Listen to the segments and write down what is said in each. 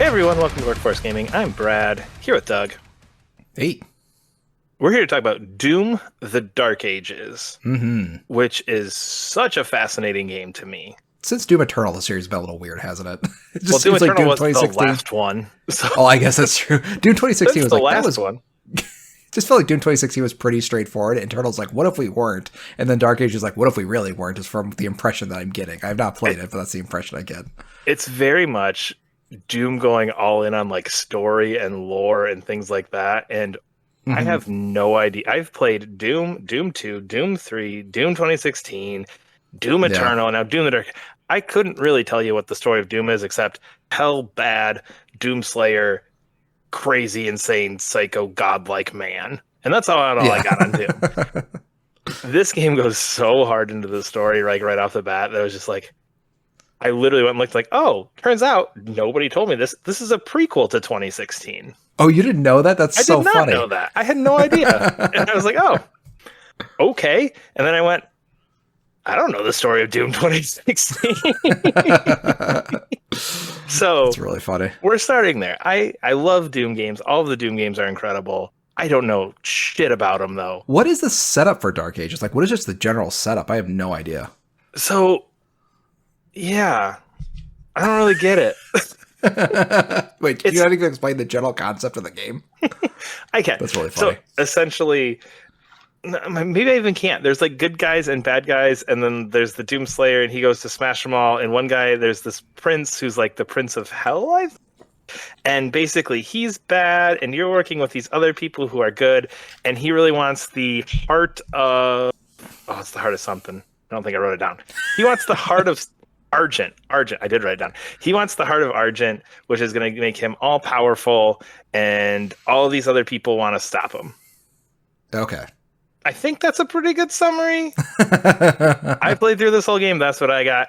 everyone, welcome to Workforce Gaming. I'm Brad, here with Doug. Hey. We're here to talk about Doom: The Dark Ages, which is such a fascinating game to me. Since Doom Eternal, the series has been a little weird, hasn't it? It just Well, Doom seems like Eternal Doom was the 2016. last one. So Oh, I guess that's true. Doom 2016 was the like, last that was one. just felt like Doom 2016 was pretty straightforward. Eternal's like, what if we weren't? And then Dark Age is like, what if we really weren't? Is from the impression that I'm getting. I've not played it, but that's the impression I get. It's very much Doom going all in on like story and lore and things like that. And I have no idea. I've played Doom, Doom 2, Doom 3, Doom 2016, Doom Yeah. Eternal, now Doom the Dark. I couldn't really tell you what the story of Doom is, except hell bad Doom Slayer, crazy, insane, psycho, godlike man. And that's all I got on Doom. This game goes so hard into the story, like right off the bat, that I was just like, I literally went and looked like, oh, turns out nobody told me this. This is a prequel to 2016. Oh, you didn't know that? That's so funny. I did not know that. I had no idea. And I was like, oh, okay. And then I went, I don't know the story of Doom 2016. So That's really funny. we're starting there. I love Doom games. All of the Doom games are incredible. I don't know shit about them, though. What is the setup for Dark Ages? Like, what is just the general setup? I have no idea. So, yeah, I don't really get it. Wait, can you not even explain the general concept of the game? I can't. That's really funny. So, essentially, maybe I even can't. There's like good guys and bad guys, and then there's the Doom Slayer, and he goes to smash them all. And one guy, there's this prince who's like the Prince of Hell, I think. And basically, he's bad, and you're working with these other people who are good, and he really wants the heart of... Oh, it's the heart of something. I don't think I wrote it down. He wants the heart of Argent. Argent. I did write it down. He wants the heart of Argent, which is going to make him all powerful, and all these other people want to stop him. Okay. I think that's a pretty good summary. I played through this whole game. That's what I got.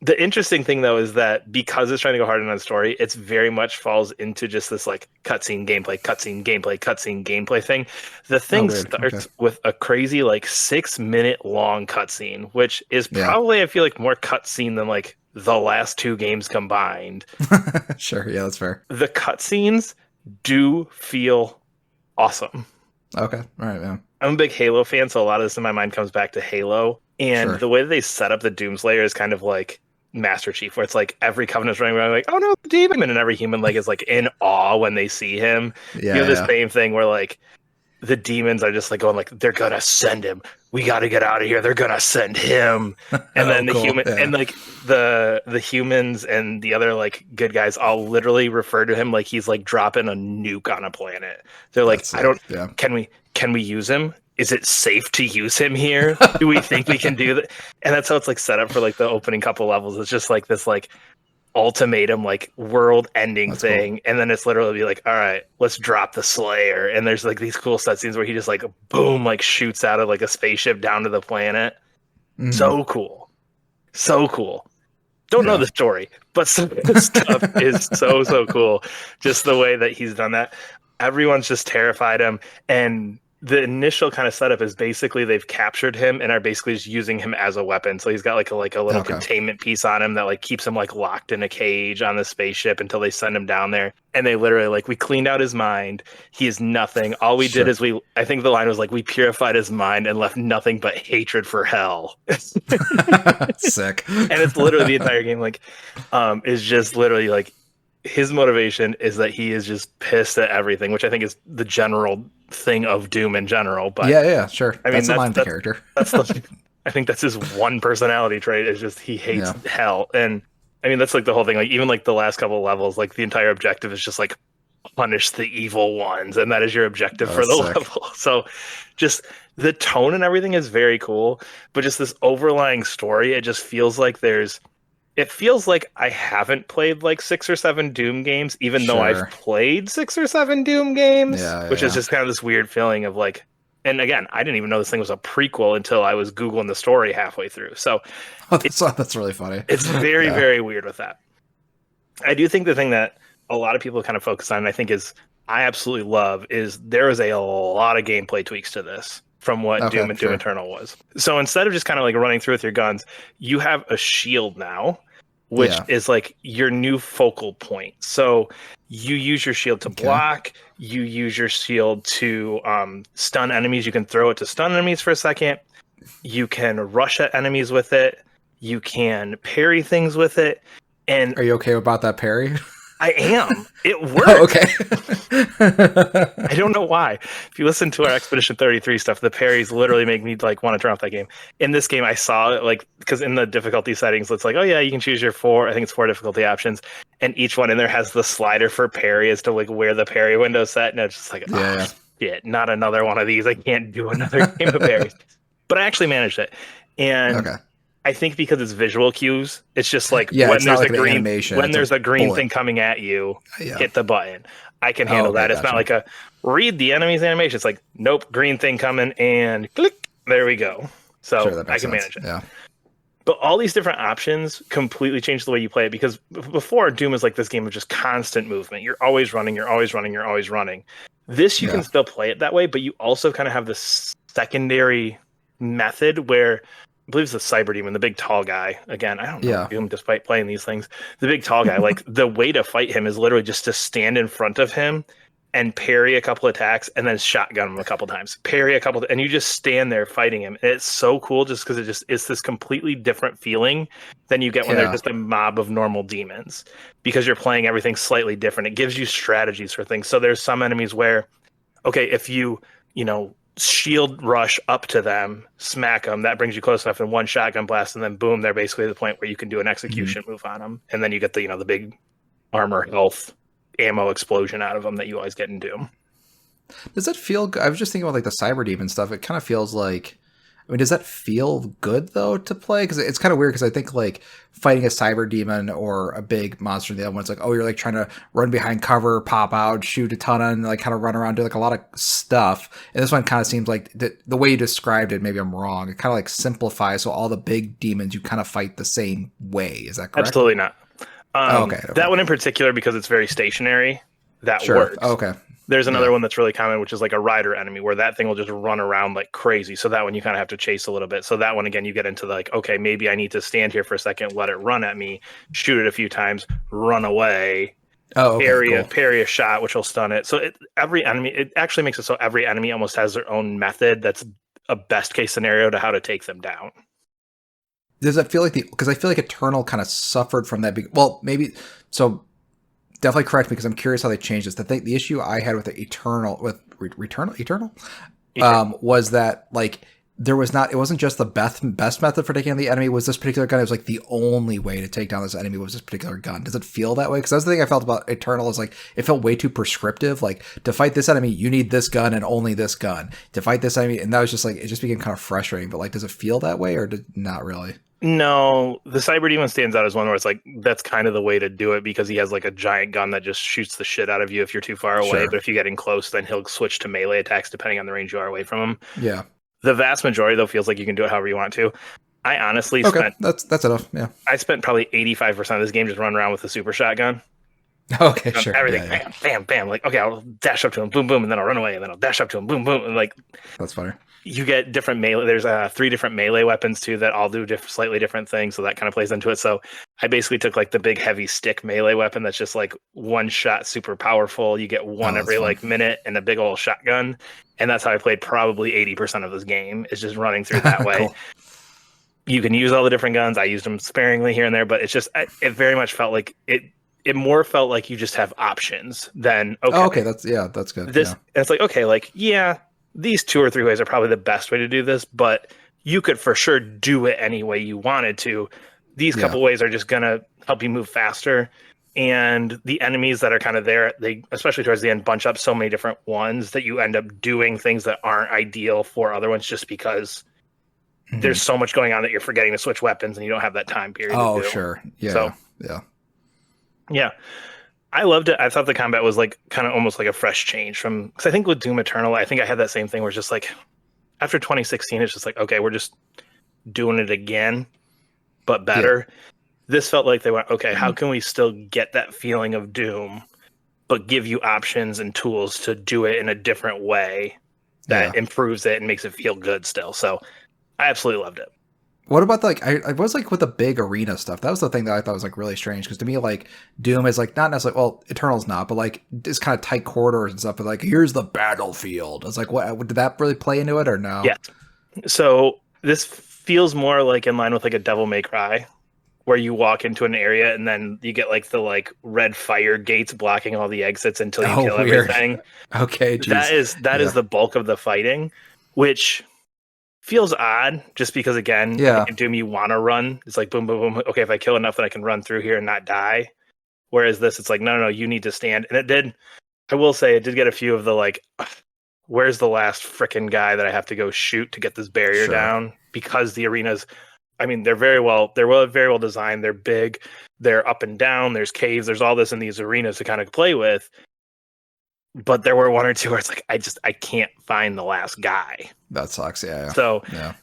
The interesting thing, though, is that because it's trying to go hard on the story, it's very much falls into just this like cutscene gameplay thing. The thing starts with a crazy like 6-minute long cutscene, which is probably, I feel like, more cutscene than like the last two games combined. Sure, yeah, that's fair. The cutscenes do feel awesome. Okay, all right, man. I'm a big Halo fan, so a lot of this in my mind comes back to Halo. And the way that they set up the Doomslayer is kind of like Master Chief, where it's like every Covenant's running around like, oh no, the demon, and every human like is like in awe when they see him. Yeah, you have this same thing where like the demons are just like going like, they're gonna send him. We got to get out of here. They're gonna send him. And then and like the humans and the other like good guys all literally refer to him like he's like dropping a nuke on a planet. They're like, can we use him? Is it safe to use him here? Do we think we can do that? And that's how it's like set up for like the opening couple levels. It's just like this like ultimatum, like world ending thing. Cool. And then it's literally be like, all right, let's drop the Slayer. And there's like these cool set scenes where he just like boom, like shoots out of like a spaceship down to the planet. So cool. So cool. Don't know the story, but some of the stuff is so cool. Just the way that he's done that. Everyone's just terrified him. And the initial kind of setup is basically they've captured him and are basically just using him as a weapon. So he's got like a little containment piece on him that like keeps him like locked in a cage on the spaceship until they send him down there. And they literally like, we cleaned out his mind. He is nothing. All we did is I think the line was like, we purified his mind and left nothing but hatred for hell. Sick. And it's literally the entire game like is just literally like his motivation is that he is just pissed at everything, which I think is the general thing of Doom in general. But yeah, sure. I mean, that's the character. I think that's his one personality trait is just he hates hell. And I mean, that's like the whole thing. Like even like the last couple of levels, like the entire objective is just like punish the evil ones, and that is your objective for the level. So just the tone and everything is very cool, but just this overlying story, it just feels like it feels like I haven't played like 6 or 7 Doom games, even though I've played 6 or 7 Doom games, which is just kind of this weird feeling of like, and again, I didn't even know this thing was a prequel until I was Googling the story halfway through. So that's really funny. It's very, very weird with that. I do think the thing that a lot of people kind of focus on, and I think I absolutely love, is there is a lot of gameplay tweaks to this from what Doom Eternal was. So instead of just kind of like running through with your guns, you have a shield now. which is like your new focal point. So you use your shield to block, you use your shield to stun enemies. You can throw it to stun enemies for a second. You can rush at enemies with it. You can parry things with it. And are you okay about that parry? I am. It works. Oh, okay. I don't know why. If you listen to our Expedition 33 stuff, the parries literally make me like want to turn off that game. In this game, I saw it like because in the difficulty settings, it's like, oh yeah, you can choose your four. I think it's 4 difficulty options, and each one in there has the slider for parry as to like where the parry window's set, and it's just like, oh shit, not another one of these. I can't do another game of parries. But I actually managed it, and I think because it's visual cues, it's just like when there's like there's a green thing coming at you, hit the button. I can handle that. It's not like a read the enemy's animation. It's like, nope, green thing coming and click. There we go. So I can manage it. Yeah. But all these different options completely change the way you play it, because before, Doom is like this game of just constant movement. You're always running, you're always running, you're always running. This, you can still play it that way, but you also kind of have this secondary method where I believe it's the Cyber Demon, the big tall guy. Again, I don't know Doom despite playing these things. The big tall guy, like the way to fight him is literally just to stand in front of him and parry a couple attacks and then shotgun him a couple times. Parry a couple, and you just stand there fighting him. And it's so cool just because it's this completely different feeling than you get when they're just a mob of normal demons, because you're playing everything slightly different. It gives you strategies for things. So there's some enemies where, okay, if you shield rush up to them, smack them, that brings you close enough in one shotgun blast, and then boom, they're basically at the point where you can do an execution move on them, and then you get the the big armor health ammo explosion out of them that you always get in Doom. Does that feel good? I was just thinking about like the Cyber Demon stuff. It kind of feels like, I mean, does that feel good though to play? Because it's kind of weird, because I think like fighting a Cyber Demon or a big monster in the other one, it's like, oh, you're like trying to run behind cover, pop out, shoot a ton, and like kind of run around, do like a lot of stuff. And this one kind of seems like the way you described it, maybe I'm wrong, it kind of like simplifies, so all the big demons you kind of fight the same way. Is that correct? Absolutely not. That one in particular, because it's very stationary, that works. Okay. There's another one that's really common, which is like a rider enemy, where that thing will just run around like crazy. So that one you kind of have to chase a little bit. So that one, again, you get into like, okay, maybe I need to stand here for a second, let it run at me, shoot it a few times, run away, parry a shot, which will stun it. So every enemy, it actually makes it so every enemy almost has their own method that's a best case scenario to how to take them down. Does that feel like because I feel like Eternal kind of suffered from that? Well, maybe so. Definitely correct me, because I'm curious how they changed this. The issue I had with the Eternal, with Eternal, was that like it wasn't just the best method for taking on the enemy was this particular gun. It was like the only way to take down this enemy was this particular gun. Does it feel that way? Because that's the thing I felt about Eternal, is like it felt way too prescriptive. Like, to fight this enemy, you need this gun and only this gun. To fight this enemy, and that was just like, it just became kind of frustrating. But like, does it feel that way, or not really? No, the Cyber Demon stands out as one where it's like, that's kind of the way to do it, because he has like a giant gun that just shoots the shit out of you if you're too far away. Sure. But if you get in close, then he'll switch to melee attacks depending on the range you are away from him. Yeah. The vast majority, though, feels like you can do it however you want to. I honestly spent... That's enough, yeah. I spent probably 85% of this game just running around with the super shotgun. Okay, sure. Everything, bam, bam, bam. Like, okay, I'll dash up to him, boom, boom, and then I'll run away, and then I'll dash up to him, boom, boom, and like... That's funny. You get different melee. There's 3 different melee weapons too that all do slightly different things, so that kind of plays into it. So I basically took like the big heavy stick melee weapon that's just like one shot, super powerful. You get one every like minute, and a big old shotgun, and that's how I played probably 80% of this game. Is just running through that way. Cool. You can use all the different guns. I used them sparingly here and there, but it's just it very much felt like it. It more felt like you just have options than that's good. This and it's like these 2 or 3 ways are probably the best way to do this, but you could for sure do it any way you wanted to. These couple ways are just going to help you move faster. And the enemies that are kind of there, they, especially towards the end, bunch up so many different ones that you end up doing things that aren't ideal for other ones, just because there's so much going on that you're forgetting to switch weapons and you don't have that time period. Oh, sure. Yeah. So, yeah. I loved it. I thought the combat was like kind of almost like a fresh change from, because I think with Doom Eternal, I think I had that same thing where it's just like after 2016, it's just like, okay, we're just doing it again, but better. Yeah. This felt like they went, okay, how can we still get that feeling of Doom, but give you options and tools to do it in a different way that improves it and makes it feel good still. So I absolutely loved it. What about like I was like with the big arena stuff? That was the thing that I thought was like really strange because to me like Doom is like not necessarily well Eternal's not, but like it's kind of tight corridors and stuff. But like here's the battlefield. I was like, what did that really play into it or no? Yeah. So this feels more like in line with like a Devil May Cry, where you walk into an area and then you get like the like red fire gates blocking all the exits until you Oh, kill weird. everything. Okay, That geez. is Yeah. the bulk of the fighting, which feels odd just because again, I Yeah. think in Doom you want to run. It's like boom, boom, boom. Okay, if I kill enough, then I can run through here and not die. Whereas this, it's like no, no, no, you need to stand. And it did. I will say, it did get a few of the like, where's the last frickin' guy that I have to go shoot to get this barrier Sure. down? Because the arenas, I mean, very well designed. They're big. They're up and down. There's caves. There's all this in these arenas to kind of play with. But there were one or two where it's like I can't find the last guy. That sucks. Yeah. So Yeah.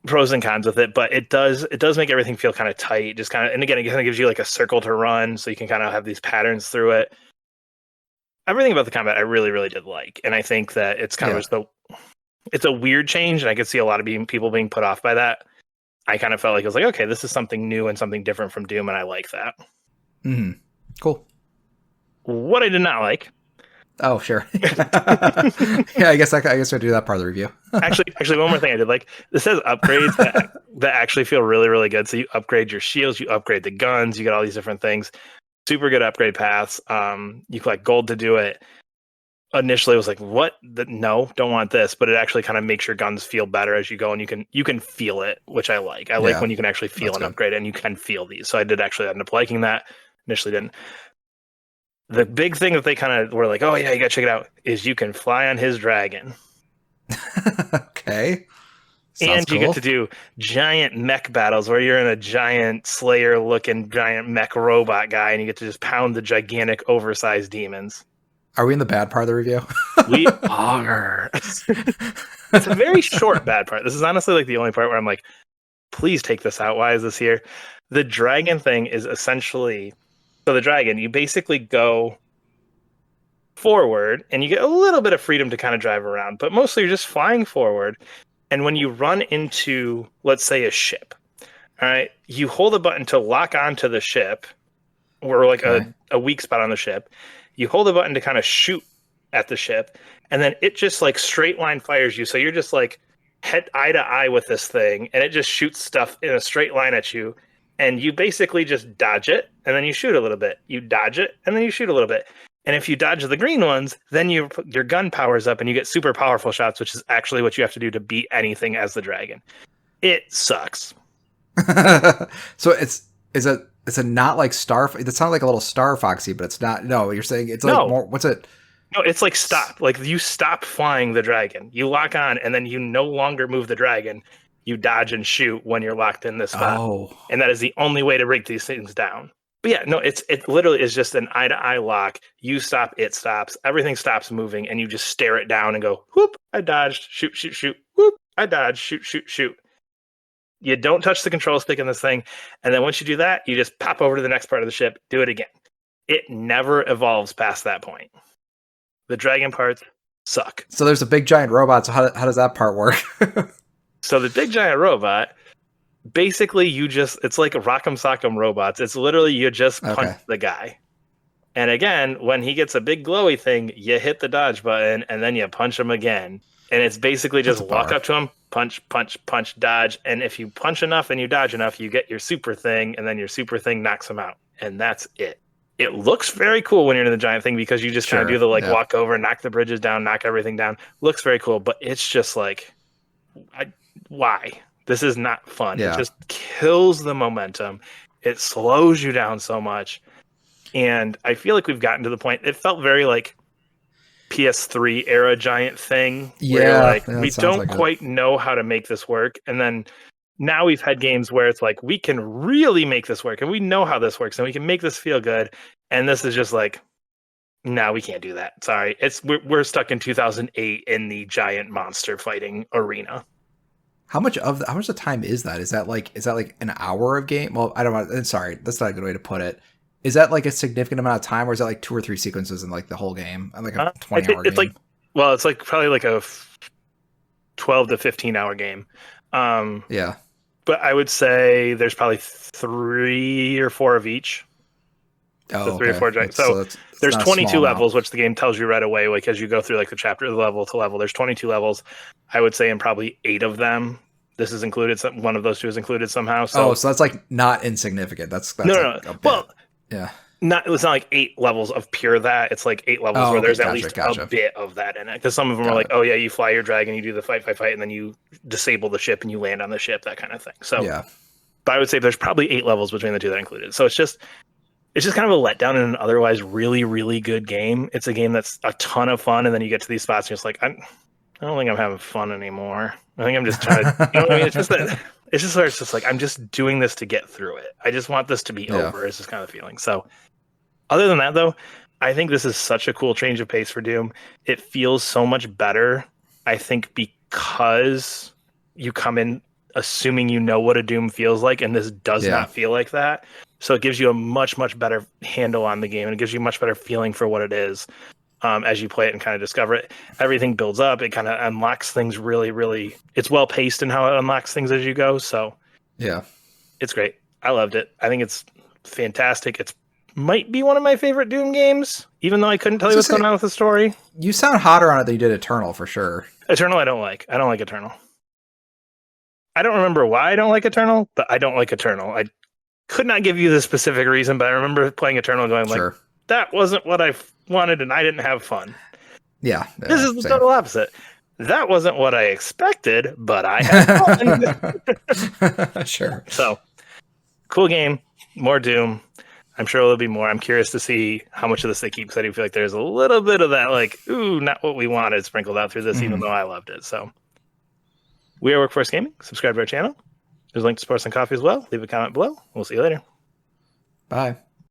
pros and cons with it, but it does make everything feel kind of tight. Just kind of, and again, it kind of gives you like a circle to run, so you can kind of have these patterns through it. Everything about the combat I really really did like, and I think that it's kind of just it's a weird change, and I could see a lot of people being put off by that. I kind of felt like it was like, okay, this is something new and something different from Doom, and I like that. Mm-hmm. Cool. What I did not like. Oh, sure. Yeah, I guess we'll do that part of the review. actually, one more thing I did like. This says upgrades that actually feel really, really good. So you upgrade your shields, you upgrade the guns, you get all these different things. Super good upgrade paths. You collect gold to do it. Initially, I was like, "What? No, don't want this." But it actually kind of makes your guns feel better as you go, and you can feel it, which I like. I like when you can actually feel an upgrade, and you can feel these. So I did actually end up liking that. Initially, didn't. The big thing that they kind of were like, oh yeah, you gotta check it out, is you can fly on his dragon. Okay. Sounds and you get to do giant mech battles where you're in a giant Slayer looking giant mech robot guy and you get to just pound the gigantic oversized demons. Are we in the bad part of the review? We are. It's a very short bad part. This is honestly like the only part where I'm like, please take this out. Why is this here? The dragon thing is essentially, so the dragon, you basically go forward and you get a little bit of freedom to kind of drive around, but mostly you're just flying forward. And when you run into, let's say, a ship, all right, you hold a button to lock onto the ship, or like a weak spot on the ship. You hold a button to kind of shoot at the ship, and then it just like straight line fires you. So you're just like head eye to eye with this thing, and it just shoots stuff in a straight line at you. And you basically just dodge it, and then you shoot a little bit. You dodge it, and then you shoot a little bit. And if you dodge the green ones, then your gun powers up and you get super powerful shots, which is actually what you have to do to beat anything as the dragon. It sucks. So it's a not like Star. It sounds like a little Star Foxy, but it's not. No, you're saying it's like more. What's it? No, it's like stop. Like you stop flying the dragon. You lock on, and then you no longer move the dragon. You dodge and shoot when you're locked in this spot. Oh. And that is the only way to break these things down. But yeah, no, it literally is just an eye-to-eye lock. You stop, it stops. Everything stops moving, and you just stare it down and go, whoop, I dodged, shoot, shoot, shoot, whoop, I dodged, shoot, shoot, shoot. You don't touch the control stick in this thing, and then once you do that, you just pop over to the next part of the ship, do it again. It never evolves past that point. The dragon parts suck. So there's a big giant robot, so how does that part work? So the big giant robot, basically it's like a Rock'em Sock'em Robots. It's literally you just punch the guy. And again, when he gets a big glowy thing, you hit the dodge button and then you punch him again. And it's basically just walk up to him, punch, punch, punch, dodge. And if you punch enough and you dodge enough, you get your super thing, and then your super thing knocks him out. And that's it. It looks very cool when you're in the giant thing because you just kind of do the walk over, knock the bridges down, knock everything down. Looks very cool, but it's just like, why? This is not fun. It just kills the momentum. It slows you down so much. And I feel like we've gotten to the point, it felt very like PS3 era giant thing. Where we don't quite know how to make this work. And then now we've had games where it's like, we can really make this work and we know how this works and we can make this feel good. And this is just like, no, we can't do that. Sorry. We're stuck in 2008 in the giant monster fighting arena. How much of the time is that? Is that like an hour of game? Well, I don't know. Sorry, that's not a good way to put it. Is that like a significant amount of time, or is that like 2 or 3 sequences in like the whole game? Like a 20-hour game? It's like probably like a 12 to 15 hour game. Yeah. but I would say there's probably 3 or 4 of each. Oh, so 3 or 4 giants. So it's there's not a 22 levels, amount. which the game tells you right away. Like as you go through like the chapter level to level, there's 22 levels. I would say in probably 8 of them, this is included. One of those 2 is included somehow. So so that's like not insignificant. That's no, like no, no. a bit. Well, yeah. it's not like 8 levels of pure that. It's like 8 levels where there's at least a bit of that in it. Because some of them are like, oh yeah, you fly your dragon, you do the fight, and then you disable the ship and you land on the ship, that kind of thing. So yeah. But I would say there's probably 8 levels between the 2 that are included. So it's just kind of a letdown in an otherwise really, really good game. It's a game that's a ton of fun, and then you get to these spots and you're just like, I don't think I'm having fun anymore. I think I'm just trying to, you know what I mean? It's just that it's just where it's just like I'm just doing this to get through it. I just want this to be over. It's just kind of the feeling. So other than that, though, I think this is such a cool change of pace for Doom. It feels so much better, I think, because you come in assuming you know what a Doom feels like, and this does not feel like that. So it gives you a much, much better handle on the game, and it gives you a much better feeling for what it is as you play it and kind of discover it. Everything builds up. It kind of unlocks things really, really... It's well-paced in how it unlocks things as you go, so yeah, it's great. I loved it. I think it's fantastic. It's might be one of my favorite Doom games, even though I couldn't tell you what's going on with the story. You sound hotter on it than you did Eternal, for sure. Eternal I don't like. I don't like Eternal. I don't remember why I don't like Eternal, but I don't like Eternal. I could not give you the specific reason, but I remember playing Eternal and going like, that wasn't what I wanted and I didn't have fun. Yeah. This is the total opposite. That wasn't what I expected, but I had fun. Sure. So, cool game. More Doom. I'm sure there'll be more. I'm curious to see how much of this they keep, because I do feel like there's a little bit of that, like, ooh, not what we wanted sprinkled out through this, even though I loved it. So, we are Workforce Gaming. Subscribe to our channel. There's a link to support us on Coffee as well. Leave a comment below. We'll see you later. Bye.